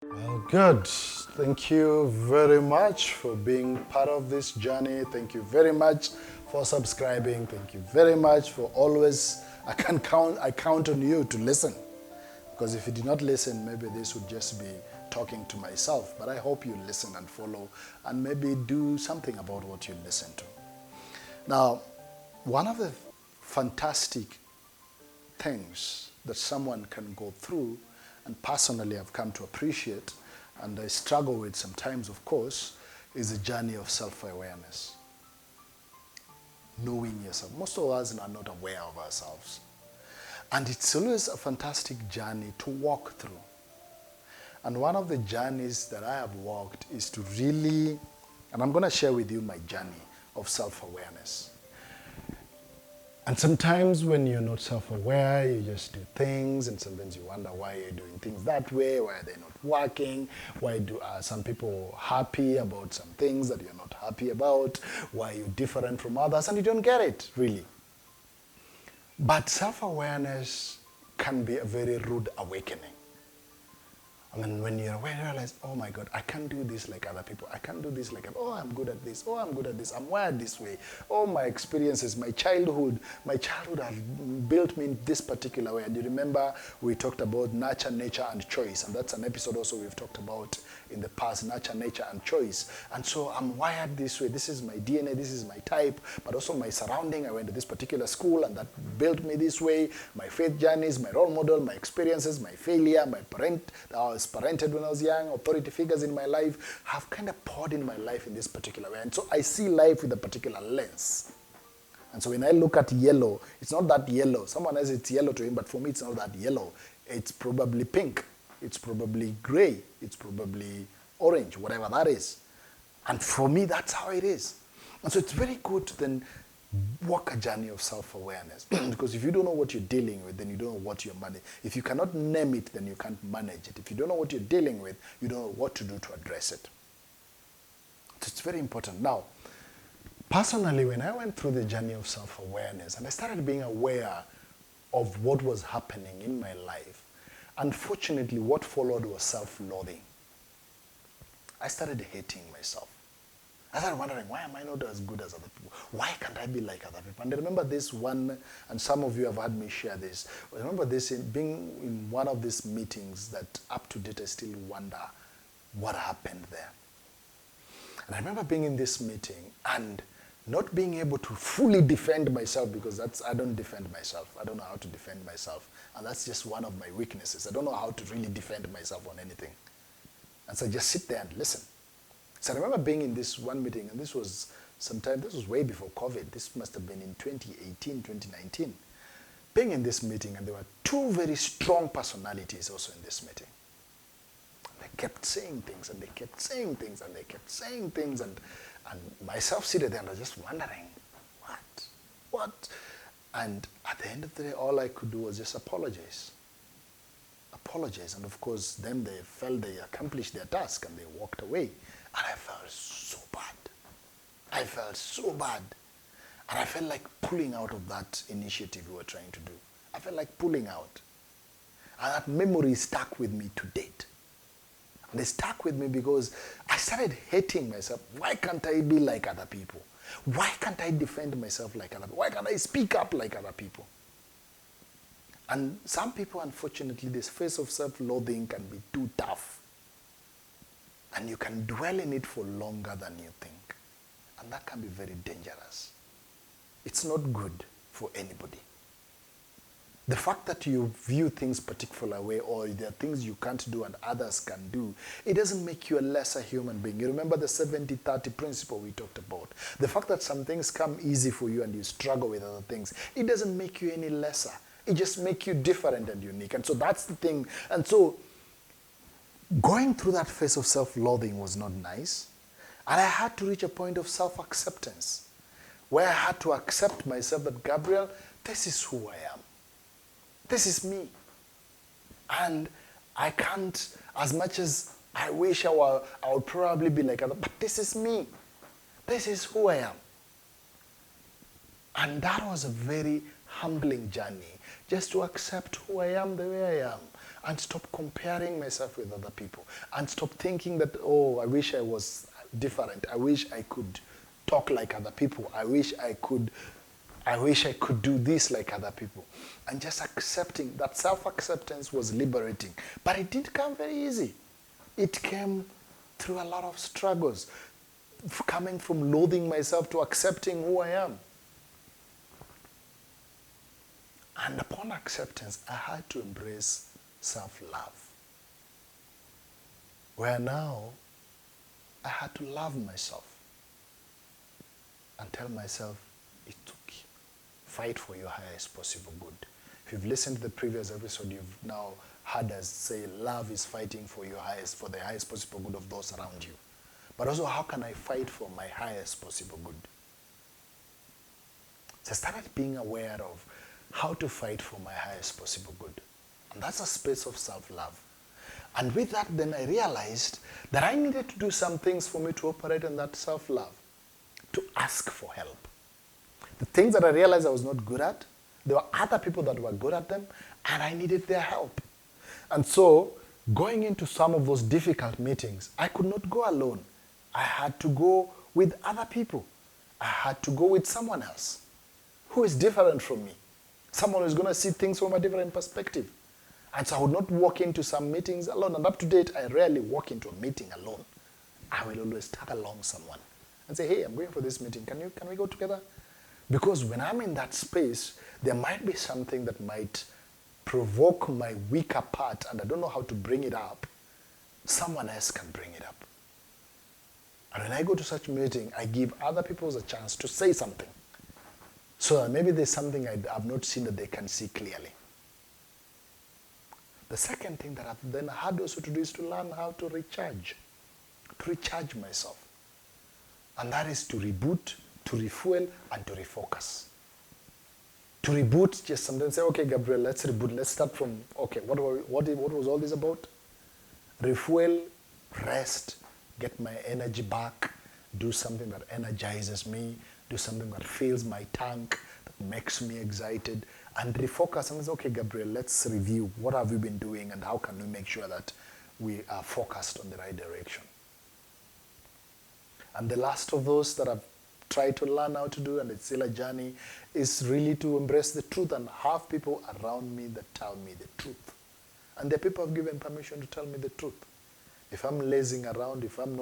Well, good. Thank you very much for being part of this journey. Thank you very much for subscribing. Thank you very much for always. I count on you to listen. Because if you did not listen, maybe this would just be talking to myself. But I hope you listen and follow and maybe do something about what you listen to. Now, one of the fantastic things that someone can go through, and personally I've come to appreciate, and I struggle with sometimes, of course, is a journey of self-awareness. Knowing yourself. Most of us are not aware of ourselves. And it's always a fantastic journey to walk through. And one of the journeys that I have walked is to really, and I'm going to share with you my journey of self-awareness. And sometimes when you're not self-aware, you just do things, and sometimes you wonder why you're doing things that way, why are they not working, why are some people happy about some things that you're not happy about, why are you different from others, and you don't get it, really. But self-awareness can be a very rude awakening. And then when you're aware, you realize, oh my God, I can't do this like other people. I can't do this like, oh, I'm good at this. Oh, I'm good at this. I'm wired this way. Oh, my experiences, my childhood have built me in this particular way. And you remember we talked about nurture, nature, and choice. And that's an episode also we've talked about in the past, nurture, nature, and choice. And so I'm wired this way. This is my DNA. This is my type. But also my surrounding. I went to this particular school and that built me this way. My faith journeys, my role model, my experiences, my failure, my parented when I was young, authority figures in my life have kind of poured in my life in this particular way. And so I see life with a particular lens. And so when I look at yellow, it's not that yellow. Someone else, it's yellow to him, but for me, it's not that yellow. It's probably pink. It's probably gray. It's probably orange, whatever that is. And for me, that's how it is. And so it's very good to then walk a journey of self-awareness. Because if you don't know what you're dealing with, then you don't know what you're managing. If you cannot name it, then you can't manage it. If you don't know what you're dealing with, you don't know what to do to address it. So it's very important. Now, personally, when I went through the journey of self-awareness and I started being aware of what was happening in my life, unfortunately, what followed was self-loathing. I started hating myself. I started wondering, why am I not as good as other people? Why can't I be like other people? And I remember this one, and some of you have had me share this. I remember this being in one of these meetings that up to date I still wonder what happened there. And I remember being in this meeting and not being able to fully defend myself, because I don't defend myself. I don't know how to defend myself. And that's just one of my weaknesses. I don't know how to really defend myself on anything. And so I just sit there and listen. So I remember being in this one meeting, and this was way before COVID. This must have been in 2018, 2019. Being in this meeting, and there were two very strong personalities also in this meeting. They kept saying things, and they kept saying things, and they kept saying things, and myself seated there, and I was just wondering, what? And at the end of the day, all I could do was just apologize. And of course, then they felt they accomplished their task, and they walked away. And I felt so bad. And I felt like pulling out of that initiative we were trying to do. I felt like pulling out. And that memory stuck with me to date. And it stuck with me because I started hating myself. Why can't I be like other people? Why can't I defend myself like other people? Why can't I speak up like other people? And some people, unfortunately, this phase of self-loathing can be too tough. And you can dwell in it for longer than you think. And that can be very dangerous. It's not good for anybody. The fact that you view things particular way, or there are things you can't do and others can do, it doesn't make you a lesser human being. You remember the 70-30 principle we talked about. The fact that some things come easy for you and you struggle with other things, it doesn't make you any lesser. It just makes you different and unique. And so that's the thing. And so going through that phase of self-loathing was not nice. And I had to reach a point of self-acceptance, where I had to accept myself that, Gabriel, this is who I am. This is me. And I can't, as much as I wish I would probably be like other, but this is me. This is who I am. And that was a very humbling journey, just to accept who I am the way I am. and stop comparing myself with other people, and stop thinking that, oh, I wish I was different. I wish I could talk like other people. I wish I could do this like other people. And just accepting that. Self-acceptance was liberating. But it didn't come very easy. It came through a lot of struggles, coming from loathing myself to accepting who I am. And upon acceptance, I had to embrace self-love. Where now, I had to love myself and tell myself, it's okay. Fight for your highest possible good. If you've listened to the previous episode, you've now heard us say love is fighting for the highest possible good of those around you. But also, how can I fight for my highest possible good? So I started being aware of how to fight for my highest possible good. And that's a space of self-love. And with that, then I realized that I needed to do some things for me to operate in that self-love, to ask for help. The things that I realized I was not good at, there were other people that were good at them, and I needed their help. And so, going into some of those difficult meetings, I could not go alone. I had to go with other people. I had to go with someone else who is different from me. Someone who's going to see things from a different perspective. And so I would not walk into some meetings alone. And up to date, I rarely walk into a meeting alone. I will always tag along someone and say, hey, I'm going for this meeting. Can we go together? Because when I'm in that space, there might be something that might provoke my weaker part, and I don't know how to bring it up. Someone else can bring it up. And when I go to such a meeting, I give other people a chance to say something. So maybe there's something I've not seen that they can see clearly. The second thing that I've then had also to do is to learn how to recharge myself. And that is to reboot, to refuel, and to refocus. To reboot, just sometimes say, okay, Gabriel, let's reboot. Let's start from, okay, what was all this about? Refuel, rest, get my energy back, do something that energizes me, do something that fills my tank, that makes me excited, and refocus and say, okay, Gabriel, let's review. What have we been doing, and how can we make sure that we are focused on the right direction? And the last of those that I've tried to learn how to do, and it's still a journey, is really to embrace the truth and have people around me that tell me the truth. And the people have given permission to tell me the truth. If I'm lazing around, if I'm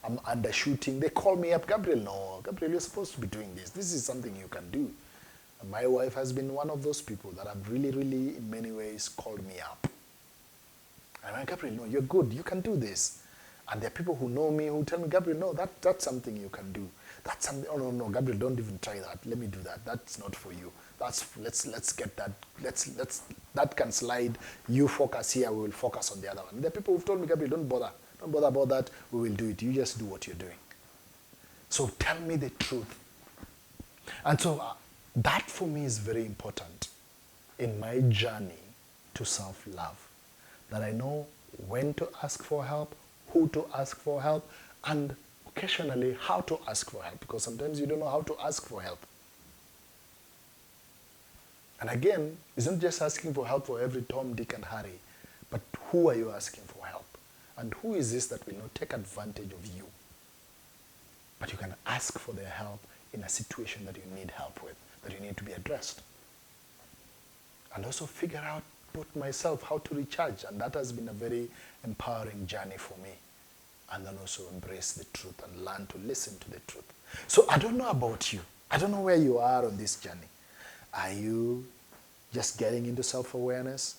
undershooting, they call me up, Gabriel, no, Gabriel, you're supposed to be doing this. This is something you can do. And my wife has been one of those people that have really, really, in many ways, called me up. And I'm like, Gabriel, no, you're good, you can do this. And there are people who know me who tell me, Gabriel, no, that's something you can do. That's something, oh no, Gabriel, don't even try that. Let me do that. That's not for you. Let's get that. That can slide. You focus here, we will focus on the other one. And there are people who've told me, Gabriel, don't bother about that. We will do it. You just do what you're doing. So tell me the truth. And so that for me is very important in my journey to self-love. That I know when to ask for help, who to ask for help, and occasionally how to ask for help, because sometimes you don't know how to ask for help. And again, it's not just asking for help for every Tom, Dick, and Harry, but who are you asking for help? And who is this that will not take advantage of you? But you can ask for their help in a situation that you need help with, that you need to be addressed. And also figure out myself how to recharge, and that has been a very empowering journey for me. And then also embrace the truth and learn to listen to the truth. So I don't know about you. I don't know where you are on this journey. Are you just getting into self-awareness?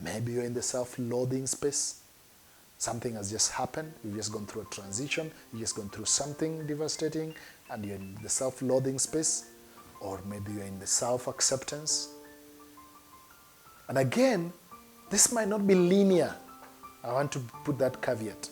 Maybe you're in the self-loathing space. Something has just happened. You've just gone through a transition. You've just gone through something devastating, and you're in the self-loathing space. Or maybe you're in the self-acceptance. And again, this might not be linear. I want to put that caveat.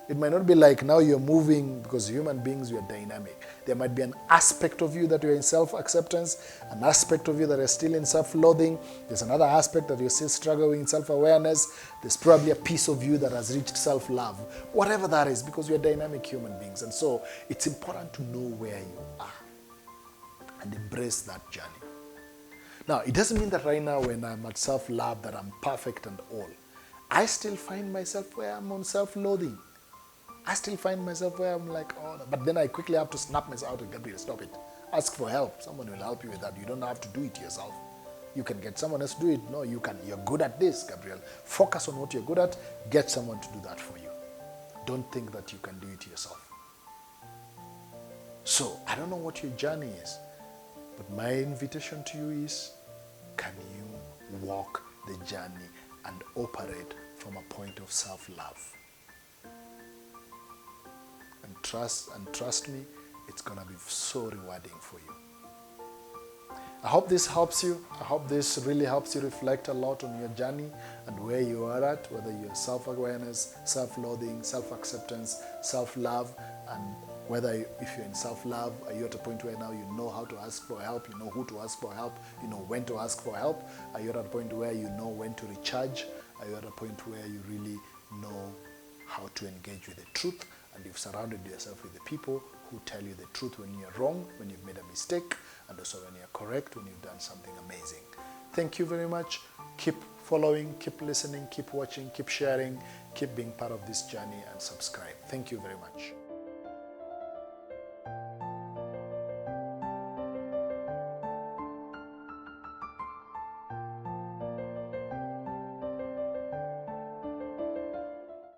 It might not be like now you're moving, because human beings, we are dynamic. There might be an aspect of you that you're in self-acceptance, an aspect of you that are still in self-loathing. There's another aspect that you're still struggling in self-awareness. There's probably a piece of you that has reached self-love. Whatever that is, because we're dynamic human beings. And so it's important to know where you are and embrace that journey. Now, it doesn't mean that right now when I'm at self-love that I'm perfect and all. I still find myself where I'm on self-loathing. I still find myself where I'm like, oh, no. But then I quickly have to snap myself out and Gabriel, stop it. Ask for help. Someone will help you with that. You don't have to do it yourself. You can get someone else to do it. No, you can. You're good at this, Gabriel. Focus on what you're good at. Get someone to do that for you. Don't think that you can do it yourself. So, I don't know what your journey is, but my invitation to you is, can you walk the journey and operate from a point of self-love? And trust me, it's going to be so rewarding for you. I hope this helps you. I hope this really helps you reflect a lot on your journey and where you are at, whether you're self-awareness, self-loathing, self-acceptance, self-love, and whether if you're in self-love, are you at a point where now you know how to ask for help, you know who to ask for help, you know when to ask for help? Are you at a point where you know when to recharge? Are you at a point where you really know how to engage with the truth, and you've surrounded yourself with the people who tell you the truth when you're wrong, when you've made a mistake, and also when you're correct, when you've done something amazing? Thank you very much. Keep following, keep listening, keep watching, keep sharing, keep being part of this journey, and subscribe. Thank you very much.